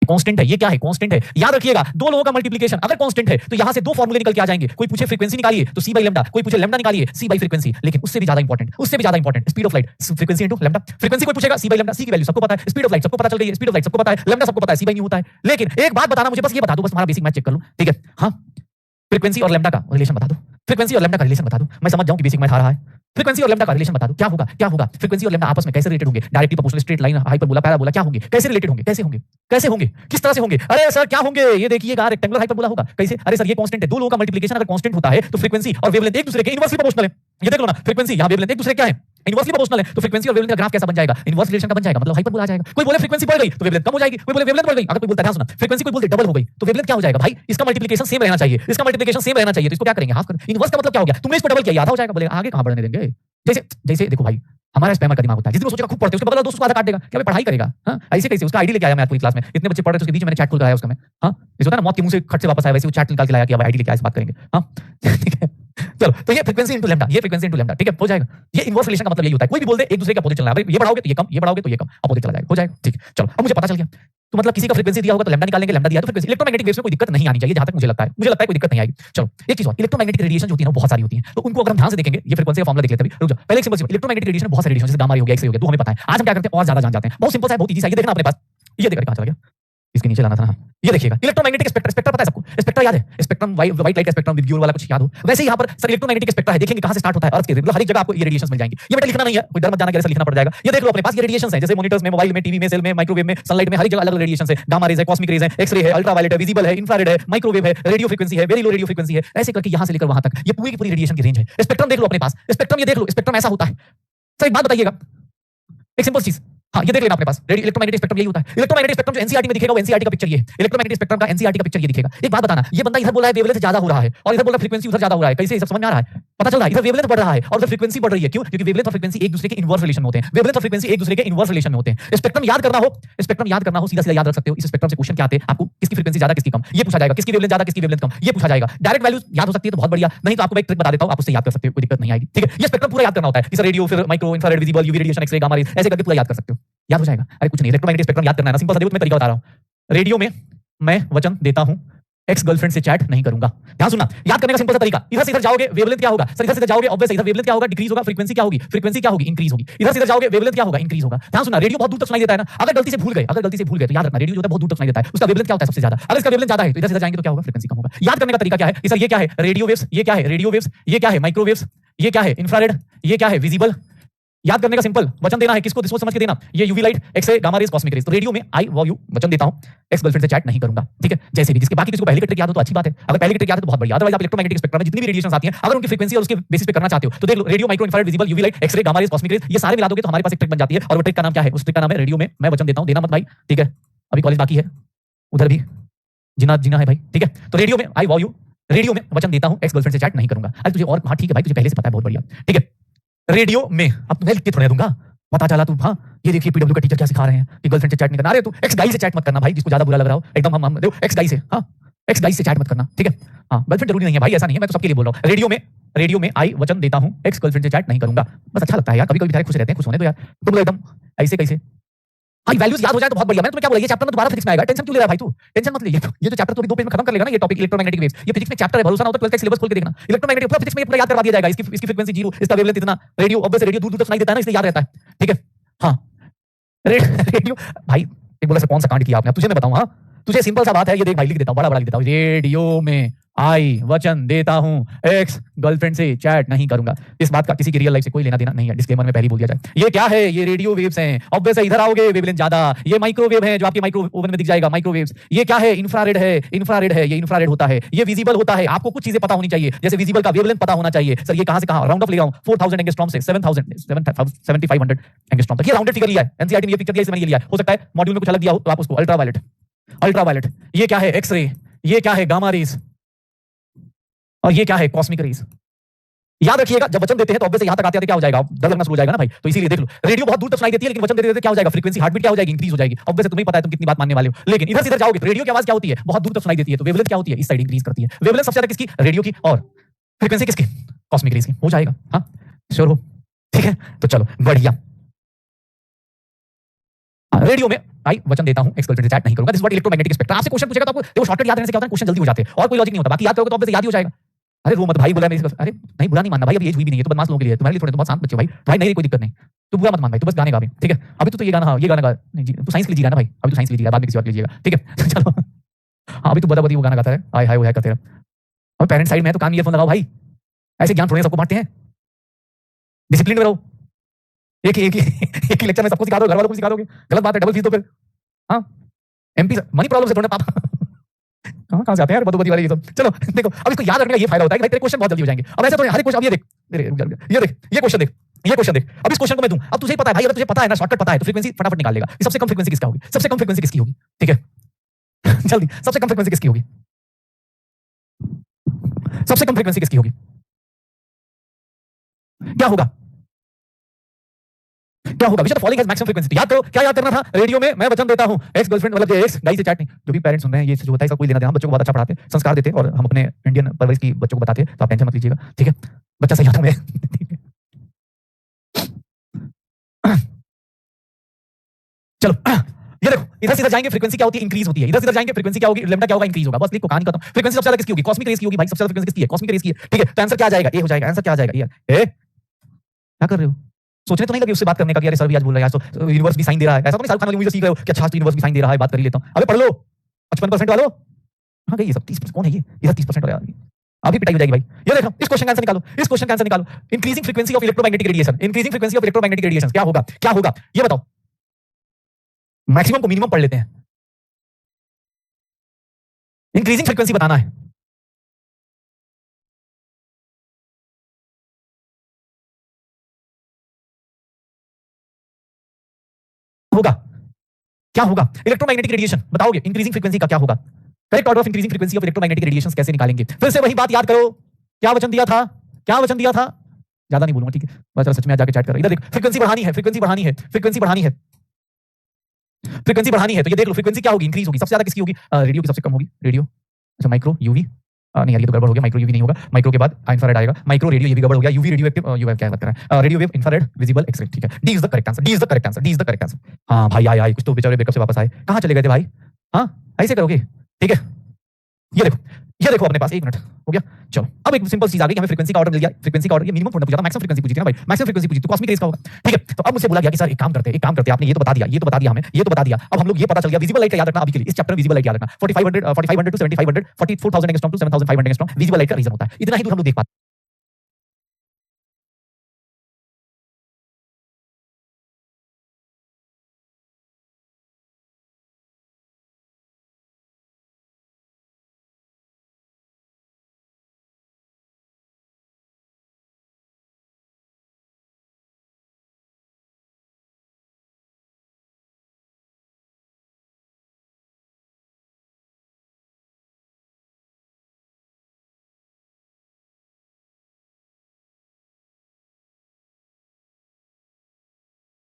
Constant है, ये क्या है? कांस्टेंट है। याद रखिएगा दो लोगों का मल्टीप्लिकेशन अगर कांस्टेंट है तो यहां से दो फॉर्मूले निकल के आ जाएंगे। कोई पूछे फ्रीक्वेंसी निकालिए तो c by लैम्डा, कोई पूछे लैम्डा निकालिए c by फ्रीक्वेंसी। लेकिन उससे भी ज्यादा important speed of light, frequency into lambda. Frequency कोई पूछेगा c by लैम्डा, c की वैल्यू सबको पता है, स्पीड ऑफ लाइट सबको पता चल गई है, स्पीड ऑफ लाइट सबको पता है, लैम्डा सबको पता है, c by न्यू होता है। लेकिन एक बात बताना मुझे, बस ये बता दो, बस तुम्हारा बेसिक मैथ चेक कर लूं, ठीक है? हां, फ्रीक्वेंसी और लैम्डा का रिलेशन बता दो, फ्रीक्वेंसी और लैम्डा का रिलेशन बता दो, मैं समझ जाऊं कि बेसिक मैथ आ रहा है। फ्रीक्वेंसी और लैम्डा का रिलेशन बता दो, क्या होगा? क्या होगा? फ्रीक्वेंसी और लैम्डा आपस में कैसे रिलेटेड होंगे? Directly proportional, straight line, hyperbola, parabola, क्या होंगे? कैसे रिलेटेड होंगे? कैसे होंगे? कैसे होंगे? किस तरह से होंगे? अरे सर क्या होंगे? ये देखिएगा रेक्टेंगुलर हाइपरबोला होगा। कैसे? अरे सर ये कांस्टेंट है, दो लोगों का मल्टीप्लिकेशन अगर कांस्टेंट होता है तो फ्रीक्वेंसी और वेवलेंथ एक दूसरे के इनवर्सली प्रोपोर्शनल है। ये देख लो ना, फ्रीक्वेंसी यहां वेवलेंथ एक दूसरे क्या है? इनवर्सली प्रोपोर्शनल है। तो फ्रीक्वेंसी और वेवलेंथ का ग्राफ कैसा बन जाएगा? इनवर्स रिलेशन का बन जाएगा, मतलब हाइपरबोला आ जाएगा। कोई बोले फ्रीक्वेंसी बढ़ गई तो वेवलेंथ कम हो जाएगी, कोई बोले वेवलेंथ बढ़ गई, अगर कोई बोलता है सुना फ्रीक्वेंसी, कोई बोलते डबल हो गई तो वेवलेंथ क्या हो जाएगा? भाई इसका मल्टीप्लिकेशन सेम रहना चाहिए, इसका मल्टीप्लिकेशन सेम रहना चाहिए, तो इसको क्या करेंगे? हाफ कर। इनवर्स का मतलब क्या हो गया? तुमने इसको डबल किया, आधा हो जाएगा। बोले आगे कहां बढ़ने देंगे? जैसे जैसे देखो भाई, हमारा स्पैमर का दिमाग होता है, जिस दिन वो सोचेगा खूब पढ़ते उसके बदला दोस्त उसको आधा काट देगा, क्या भाई पढ़ाई करेगा? हां, ऐसे कैसे? उसका आईडी लेके आया मैं पूरी क्लास में, इतने बच्चे पढ़ रहे थे, उसके बीच में मैंने चैट खोल कराया उसका मैं। हां, जैसे होता है ना मौत के मुंह से खट से वापस आया, वैसे वो चैट निकाल के लाया कि अब आईडी लेके आया, इस बात करेंगे। हां ठीक है, चलो तो ये फ्रीक्वेंसी इनटू लैम्डा, ये फ्रीक्वेंसी इनटू लैम्डा, ठीक है, हो जाएगा। ये इनवर्स रिलेशन का मतलब यही होता है, कोई भी बोल दे एक दूसरे के अपोजिट चलना है, ये बढ़ाओगे तो ये कम, ये बढ़ाओगे तो ये कम, अपोजिट चला जाएगा, हो जाएगा, ठीक है। चलो अब मुझे पता चल गया, तो मतलब किसी का फ्रीक्वेंसी दिया होगा तो लैम्डा निकालेंगे, लैम्डा दिया तो फ्रीक्वेंसी। इलेक्ट्रोमैग्नेटिक वेव्स में कोई दिक्कत नहीं आनी चाहिए, जहां तक मुझे लगता है कोई दिक्कत नहीं आएगी। चलो एक चीज और, इलेक्ट्रोमैग्नेटिक रेडिएशन जो होती है ना बहुत सारी होती है, तो उनको अगर हम ध्यान से देखेंगे, ये फ्रीक्वेंसी का फार्मूला देख लेते हैं अभी, रुक जाओ पहले एक सिंपल सी, इलेक्ट्रोमैग्नेटिक रेडिएशन बहुत सारी रेडिएशन, जैसे गामा रे हो गया, एक्स रे हो गया, तो हमें पता है। आज हम क्या करते हैं और ज्यादा जान जाते हैं, बहुत सिंपल सा है, बहुत इजी सा है, ये देखना अपने पास, ये देखकर कहां चला गया, इसके नीचे लाना था ना, ये देखिएगा इलेक्ट्रोमैग्नेटिक स्पेक्ट्रम, स्पेक्ट्रम पता है सबको, स्पेक्ट्रम याद है, स्पेक्ट्रम व्हाइट लाइट का स्पेक्ट्रम विद ब्लू वाला कुछ याद हो, वैसे ही यहां पर सर इलेक्ट्रोमैग्नेटिक स्पेक्ट्रम है, देखेंगे कहां से स्टार्ट होता है अर्थ के, मतलब हर एक जगह आपको ये रेडिएशंस मिल जाएंगे। ये बेटा लिखना नहीं है, कोई डर मत जाना, कैसे लिखना पड़ जाएगा, ये देख लो अपने पास, ये रेडिएशंस हैं, जैसे मॉनिटर्स में, मोबाइल में, टीवी में, सेल में, माइक्रोवेव में, सनलाइट में, हर एक जगह अलग-अलग रेडिएशंस है, गामा रेज है, कॉस्मिक रेज है, एक्स-रे है, अल्ट्रावायलेट है, विजिबल है, इंफ्रारेड है, माइक्रोवेव है, रेडियो फ्रीक्वेंसी है, वेरी लो रेडियो फ्रीक्वेंसी है, ऐसे करके यहां से लेकर वहां तक ये पूरी की पूरी रेडिएशन की रेंज है। स्पेक्ट्रम देख लो अपने पास, स्पेक्ट्रम ये देख लो, स्पेक्ट्रम ऐसा होता है। सर एक बात बताइएगा, एक सिंपल चीज, हाँ ये देख लेना अपने पास, इलेक्ट्रोमैग्नेटिक स्पेक्ट्रम यही होता है। इलेक्ट्रोमैग्नेटिक स्पेक्ट्रम जो एनसीईआरटी में दिखेगा वो एनसीईआरटी का पिक्चर ये है, इलेक्ट्रोमैग्नेटिक स्पेक्ट्रम का एनसीईआरटी का पिक्चर ये दिखेगा। एक बात बताना, ये बंदा इधर बोल रहा है वेवलेंथ ज्यादा हो रहा है और इधर बोल रहा है फ्रीक्वेंसी उधर ज्यादा हो रहा है, कैसे सब समझ में आ रहा है? पता चल रहा है इधर वेवलेंथ बढ़ रहा है और उधर फ्रीक्वेंसी बढ़ रही है, क्यों? क्योंकि वेवलेंथ और फ्रीक्वेंसी एक दूसरे के इनवर्स रिलेशन में होते हैं, वेवलेंथ और फ्रीक्वेंसी एक दूसरे के इनवर्स रिलेशन में होते हैं। स्पेक्ट्रम याद करना हो, सीधा सीधा याद रख सकते हो। इस स्पेक्ट्रम से क्वेश्चन क्या आते हैं आपको, किसकी फ्रीक्वेंसी ज्यादा किसकी कम, ये पूछा जाएगा, किसकी वेवलेंथ ज्यादा किसकी वेवलेंथ कम, ये पूछा जाएगा। डायरेक्ट वैल्यूज याद हो सकती है तो बहुत बढ़िया, नहीं तो आपको मैं एक ट्रिक बता देता हूं, आप उससे याद कर सकते हो, कोई दिक्कत नहीं आएगी, ठीक है? ये स्पेक्ट्रम पूरा याद करना होता है, इस रेडियो, फिर micro, infrared, visible, UV radiation, x-ray, gamma rays, ऐसे करके पूरा याद कर सकते हो, याद हो जाएगा। अरे कुछ नहीं, इलेक्ट्रोमैग्नेटिक स्पेक्ट्रम याद करना है ना, सिंपल सा देखो मैं तरीका बता रहा हूं। रेडियो में मैं वचन देता हूं एक्स गर्लफ्रेंड से चैट नहीं करूंगा। ध्यान सुनना, याद करने का सिंपल सा तरीका, इधर से इधर जाओगे वेवलेंथ क्या होगा, सर इधर से इधर जाओगे ऑब्वियस इधर वेवलेंथ क्या होगा, डिक्रीज होगा, फ्रीक्वेंसी क्या होगी, फ्रीक्वेंसी क्या होगी, इंक्रीज होगी। इधर से इधर जाओगे वेवलेंथ क्या होगा, इंक्रीज होगा। ध्यान सुनना, रेडियो बहुत दूर तक सुनाई देता है ना, अगर गलती से भूल गए तो याद रखना, रेडियो जो है बहुत दूर तक सुनाई देता है, उसका वेवलेंथ क्या होता है सबसे ज्यादा, अगर इसका वेवलेंथ ज्यादा है तो इधर से इधर जाएंगे तो क्या होगा, फ्रीक्वेंसी कम होगा। याद करने का तरीका क्या है, सर ये क्या है, रेडियो वेव्स, ये क्या है, रेडियो वेव्स, ये क्या है, माइक्रोवेव्स, ये क्या है, इंफ्रारेड, ये क्या है, विजिबल। याद करने का सिंपल, वचन देना है किसको, सोच समझ के देना, ये UV light, x-ray, gamma rays, cosmic rays. तो रेडियो में आई वो यू वचन देता हूं एक्स गर्लफ्रेंड से चैट नहीं करूंगा, ठीक है? जैसे भी, जिसके बाकी किसी को पहले की ट्रिक याद हो तो अच्छी बात है, अगर पहले की ट्रिक याद है तो बहुत बढ़िया। अदरवाइज आप इलेक्ट्रोमैग्नेटिक स्पेक्ट्रम में जितनी भी रेडिएशंस आती हैं, अगर उनकी फ्रीक्वेंसी और उसके बेसिस पे करना चाहते हो तो देख लो, radio, micro, infrared, visible, UV light, x-ray, gamma rays, cosmic rays, ये सारे मिला दोगे तो हमारे पास एक ट्रिक बन जाती है, और वो ट्रिक का नाम क्या है, उस ट्रिक का नाम है रेडियो में मैं वचन देता हूं, देना मत भाई, ठीक है? अभी कॉलेज बाकी है, उधर भी जीना है भाई, ठीक है? तो रेडियो में आई वो यू, रेडियो में वचन देता हूं एक्स गर्लफ्रेंड से चैट नहीं करूंगा। अरे तुझे और, हाँ ठीक है भाई, तुझे पहले से पता है, बहुत बढ़िया, ठीक है? रेडियो में, अब तुम्हें लिख के थोड़ा दूंगा, पता चला तू, हाँ ये देखिए पीडब्ल्यू का टीचर क्या सिखा रहे हैं कि गर्लफ्रेंड से चैट नहीं करना। अरे तू एक्स गाई से चैट मत करना भाई, जिसको ज्यादा बुरा लग रहा हो, एकदम हम देखो एक्स गाई से, हाँ एक्स गाई से चैट मत करना, ठीक है? हाँ गर्लफ्रेंड जरूरी नहीं है भाई, ऐसा नहीं है, मैं तो सबके लिए बोल रहा हूँ। रेडियो में आई वचन देता हूं एक्स गर्लफ्रेंड से चैट नहीं करूंगा, बस अच्छा लगता है यार, कभी कभी बेचारे खुश रहते हैं, खुश होने दो यार, तुम लोग एकदम ऐसे कैसे, हाँ वैल्यूज याद हो जाए तो बहुत बढ़िया। मैंने तुम्हें क्या बोला, ये चैप्टर में दोबारा फिजिक्स में आएगा, टेंशन क्यों ले रहा है भाई तू, टेंशन मत ले, ये जो चैप्टर तो अभी 2 पेज में खत्म कर लेगा ना, ये टॉपिक इलेक्ट्रोमैग्नेटिक वेव्स, ये फिजिक्स में चैप्टर है, भरोसा ना हो तो 12th का सिलेबस खोल के देखना, इलेक्ट्रोमैग्नेटिक पूरा फिजिक्स में पूरा याद करवा दिया जाएगा, इसकी फ्रीक्वेंसी 0, इसका वेवलेंथ इतना, रेडियो ऑब्वियस रेडियो दूर दूर तक सुनाई देता है ना, इसलिए याद रहता है, ठीक है? हाँ रेडियो भाई, एक बोला से कौन सा कांड किया आपने, अब तुझे मैं बताऊं, हाँ तुझे सिंपल सा बात है, ये देख भाई लिख देता हूं, बड़ा लिख देता हूं, रेडियो में आई वचन देता हूं एक्स गर्लफ्रेंड से चैट नहीं करूंगा। इस बात का किसी की रियल लाइफ से कोई लेना देना नहीं है, डिस्क्लेमर में पहले बोल दिया जाए। ये क्या है, ये रेडियो वेव्स हैं, ऑब्वियस है इधर आओगे वेवलेंथ ज्यादा, ये माइक्रोवेव है जो आपके माइक्रो ओवन में दिख जाएगा, माइक्रोवेव्स। ये क्या है, इंफ्रारेड है, ये इंफ्रारेड होता है, ये विजिबल होता है। आपको कुछ चीजें पता होनी चाहिए, जैसे विजिबल का वेवलेंथ पता होना चाहिए, सर ये कहां से कहां, राउंड ऑफ ले रहा हूं 4000 एंगस्ट्रॉम से 7500 एंगस्ट्रॉम तक, ये राउंडेड फिगर लिया है, एनसीईआरटी में ये पिक्चर दिया, इसमें ये लिया है, हो सकता है मॉड्यूल में कुछ अलग दिया हो तो आप उसको अल्ट्रावायलेट, ये क्या है, एक्स-रे, ये क्या है, गामा रेज, और ये क्या है, कॉस्मिक रेज। याद रखिएगा जब वचन देते हैं तो ऑब्वियसली यहां तक आते क्या हो जाएगा, डर लगना शुरू हो जाएगा ना भाई, तो इसीलिए देख लो रेडियो बहुत दूर तक सुनाई देती है, लेकिन वचन देते क्या हो जाएगा, फ्रीक्वेंसी हार्टबीट क्या हो जाएगी, इंक्रीज हो जाएगी। ऑब्वियसली तुम्हें पता है तुम कितनी बात मानने वाले हो, लेकिन इधर से इधर जाओगे तो रेडियो की आवाज क्या होती है, बहुत दूर तक सुनाई देती है, तो वेवलेंथ क्या होती है, इस साइड इंक्रीज करती है। वेवलेंथ सबसे ज्यादा किसकी, रेडियो की, और फ्रीक्वेंसी किसकी, कॉस्मिक रेज की। हो जाएगा, हाँ श्योर हो, ठीक है? तो चलो बढ़िया, रेडियो में आई वचन देता हूं एक्स गर्लफ्रेंड से चैट नहीं करूंगा। This what electromagnetic spectrum. आपसे क्वेश्चन पूछेगा तो आपको देखो शॉर्टकट याद रहने से क्या होता है, क्वेश्चन जल्दी हो जाते हैं और कोई लॉजिक नहीं होता। बाकी याद करोगे तो ऑब्वियसली याद ही हो जाएगा। अरे रो मत भाई, बोला नहीं, अरे नहीं बुरा नहीं मानना भाई, अभी एज हुई भी नहीं है, तो बदमाश लोगों के लिए, तुम्हारे लिए थोड़े तो बहुत शांत बच्चे हो भाई। भाई नहीं कोई दिक्कत नहीं, तू बुरा मत मान भाई, तू बस गाने गा भी, ठीक है। अभी तो ये गाना, हाँ ये गाना गा, नहीं जी तू साइंस लीजिएगा ना भाई, अभी तो साइंस लीजिएगा, बाद में किसी और लीजिएगा, ठीक है। चलो हाँ अभी तो बता वो गाना गाता है, हाय हाय वो है करते रहो। और पेरेंट साइड में है तो कान ईयरफोन लगाओ भाई, ऐसे ज्ञान थोड़े सबको बांटते हैं। डिसिप्लिन में रहो, एक ही लेक्चर में सबको सिखा दो, घर वालों को सिखा दोगे, गलत बात है, डबल फीस दो फिर। हाँ एमपी मनी प्रॉब्लम से थोड़े पापा कहाँ से आते हैं यार बदोबदी वाले ये सब। चलो देखो अब इसको याद रखने का ये फायदा होता है कि भाई तेरे क्वेश्चन बहुत जल्दी हो जाएंगे। अब ऐसे तो हर एक क्वेश्चन, अब ये देख ये क्वेश्चन देख, ये क्वेश्चन देख, अब इस क्वेश्चन को मैं दूं, अब तुझे पता है भाई, अगर तुझे पता है ना शॉर्टकट पता है तो फ्रीक्वेंसी फटाफट निकाल लेगा। सबसे कम फ्रीक्वेंसी किसका होगी, सबसे कम फ्रीक्वेंसी किसकी होगी, ठीक है। जल्दी सबसे कम फ्रीक्वेंसी किसकी होगी, सबसे कम फ्रीक्वेंसी किसकी होगी, क्या होगा, क्या होगा, which following has maximum frequency. याद करो क्या याद करना था, रेडियो में मैं वचन देता हूं एक्स गर्लफ्रेंड मतलब एक्स गाई से चैट नहीं। जो भी पेरेंट्स सुन रहे हैं ये जो होता है इसका कोई लेना देना, हम बच्चों को बहुत अच्छा पढ़ाते हैं, संस्कार देते हैं और हम अपने इंडियन परवरिश की बच्चों को बताते हैं, तो आप टेंशन मत लीजिएगा, ठीक है। बच्चा सही आता मैं चलो ये देखो इधर सीधा जाएंगे फ्रीक्वेंसी क्या होती है, इंक्रीज होती है। इधर सीधा जाएंगे फ्रीक्वेंसी क्या होगी, लैम्डा क्या होगा, इंक्रीज होगा। बस लिखो कहानी खत्म। फ्रीक्वेंसी सबसे ज्यादा किसकी होगी, कॉस्मिक रेस की होगी भाई, सबसे ज्यादा फ्रीक्वेंसी किसकी है, कॉस्मिक रेस की है, ठीक है। तो आंसर क्या आ जाएगा, ए हो जाएगा। आंसर क्या आ जाएगा, ए क्या कर रहे हो, सोचने तो नहीं लगे उससे बात करने का कि यार सर भी आज बोल रहा है, आज तो यूनिवर्स भी साइन दे रहा है। ऐसा तो नहीं शाहरुख खान वाली मूवी से सीख रहे हो कि अच्छा तो यूनिवर्स भी साइन दे रहा है, बात कर ही लेता हूं। अबे पढ़ लो 55% वालों, हाँ गई ये सब 30% कौन है ये, इधर 30% वाले आदमी अभी पिटाई हो जाएगी भाई। ये देखो इस क्वेश्चन का आंसर निकालो, इस क्वेश्चन का आंसर निकालो। Increasing frequency of electromagnetic radiation, increasing frequency of electromagnetic radiation क्या होगा, क्या होगा ये बताओ। मैक्सिमम को मिनिमम पढ़ लेते हैं, इंक्रीजिंग फ्रीक्वेंसी बताना है। होगा क्या होगा, इलेक्ट्रोमैग्नेटिक रेडिएशन बताओगे, इंक्रीजिंग फ्रीक्वेंसी का क्या होगा। Correct order of increasing frequency of electromagnetic radiations कैसे निकालेंगे, फिर से वही बात याद करो, क्या वचन दिया था, क्या वचन दिया था, ज्यादा नहीं बोलूंगा, ठीक है। बस सच में जाके चैट कर, इधर देख फ्रीक्वेंसी बढ़ानी है, फ्रीक्वेंसी बढ़ानी है, फ्रीक्वेंसी बढ़ानी है, फ्रीक्वेंसी बढ़ानी है। तो ये देख लो फ्रीक्वेंसी क्या होगी, इंक्रीज होगी। सबसे ज्यादा किसकी होगी, रेडियो की सबसे कम होगी, रेडियो। अच्छा माइक्रो यूवी, नहीं यार ये तो गड़बड़ हो गया, माइक्रो यूवी नहीं होगा, माइक्रो के बाद इंफ्रारेड आएगा, माइक्रो रेडियो ये भी गड़बड़ हो गया, यूवी रेडियो एक्टिव, यूवी क्या बात कर रहा है, radio wave infrared visible X ray, ठीक है। D is the correct answer, D is the correct answer, D is the correct answer. हां भाई आए कुछ तो बेचारे ब्रेकअप से वापस आए, कहां चले गए थे भाई, हां ऐसे करोगे, ठीक है। ये देखो अपने पास 1 मिनट हो गया। चलो अब एक सिंपल चीज आ गई, हमें फ्रीक्वेंसी का ऑर्डर मिल गया। फ्रीक्वेंसी का ऑर्डर ये मिनिमम थोड़ा पूछा था, मैक्सिमम फ्रीक्वेंसी पूछी थी ना भाई, मैक्सिमम फ्रीक्वेंसी पूछी तो कॉस्मिक रेस का होगा, ठीक है। तो अब मुझसे बोला गया कि सर एक काम करते हैं, आपने ये तो बता दिया, ये तो बता दिया हमें, ये तो बता दिया। अब हम लोग ये पता चल गया विजिबल लाइट का याद रखना अभी के लिए, इस चैप्टर में विजिबल लाइट याद रखना। 4500 to 7500, 44000 angstrom to 7500 angstrom visible light का रीजन होता है। इतना ही दूर हम लोग देख पाते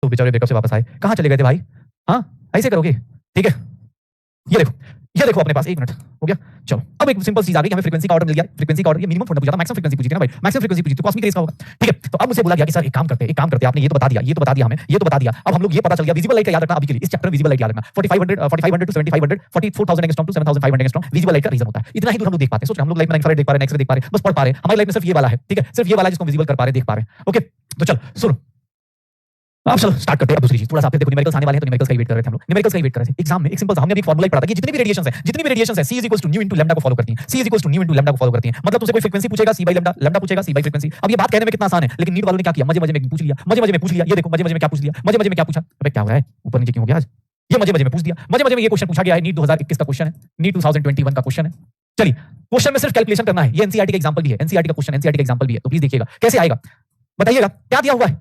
तो बेचारे ब्रेकअप से वापस आए, कहां चले गए थे भाई, हां ऐसे करोगे, ठीक है। ये देखो अपने पास 1 मिनट हो गया। चलो अब एक सिंपल चीज आ गई, हमें फ्रीक्वेंसी का ऑर्डर मिल गया। फ्रीक्वेंसी का ऑर्डर ये मिनिमम थोड़ा पूछा था, मैक्सिमम फ्रीक्वेंसी पूछी थी ना भाई, मैक्सिमम फ्रीक्वेंसी पूछी तो कॉस्मिक रेस का होगा, ठीक है। तो अब मुझसे बोला गया कि सर एक काम करते हैं, आपने ये तो बता दिया, ये तो बता दिया हमें, ये तो बता दिया। अब हम लोग ये पता चल गया विजिबल लाइट का याद रखना अभी के लिए, इस चैप्टर में विजिबल लाइट याद रखना। 4500 to 7500, 44000 angstrom to 7500 angstrom visible light का रीजन होता है। इतना ही दूर हम लोग देख पाते हैं। सोच हम लोग लाइफ में इंफ्रारेड देख पा रहे हैं, एक्स-रे देख पा रहे हैं, बस पढ़ पा रहे हैं। हमारी लाइफ में सिर्फ ये वाला है, ठीक है, सिर्फ ये वाला जिसको विजिबल कर पा रहे हैं, देख पा रहे हैं, ओके। तो चल सुनो अब चलो स्टार्ट करते हैं। अब दूसरी चीज थोड़ा सा आप देखो न्यूमेरिकल्स आने वाले हैं, तो न्यूमेरिकल्स का ही वेट कर रहे थे हम लोग, न्यूमेरिकल्स का ही वेट कर रहे थे। एग्जाम में एक सिंपल सा हमने अभी फार्मूला पढ़ा था कि जितनी भी रेडिएशंस है C is equal to nu into lambda को फॉलो करती हैं, C is equal to nu into lambda को फॉलो करती हैं। मतलब तुमसे कोई फ्रीक्वेंसी पूछेगा C बाय लैम्डा, लैम्डा पूछेगा C बाय फ्रीक्वेंसी। अब ये बात कहने में कितना आसान है, लेकिन नीट वालों ने क्या किया, मजे मजे में पूछ लिया, मजे मजे में पूछ लिया। ये देखो मजे मजे में क्या पूछ लिया, मजे मजे में क्या पूछा, अबे क्या हो रहा है, ऊपर नीचे क्यों हो गया आज, ये मजे मजे में पूछ दिया, मजे मजे में ये क्वेश्चन पूछा गया है। नीट 2021 का क्वेश्चन है, नीट 2021 का क्वेश्चन है। चलिए क्वेश्चन में सिर्फ कैलकुलेशन करना है, ये एनसीईआरटी का एग्जांपल भी है, एनसीईआरटी का क्वेश्चन, एनसीईआरटी का एग्जांपल भी है, तो प्लीज देखिएगा कैसे आएगा, बताइएगा क्या दिया हुआ है।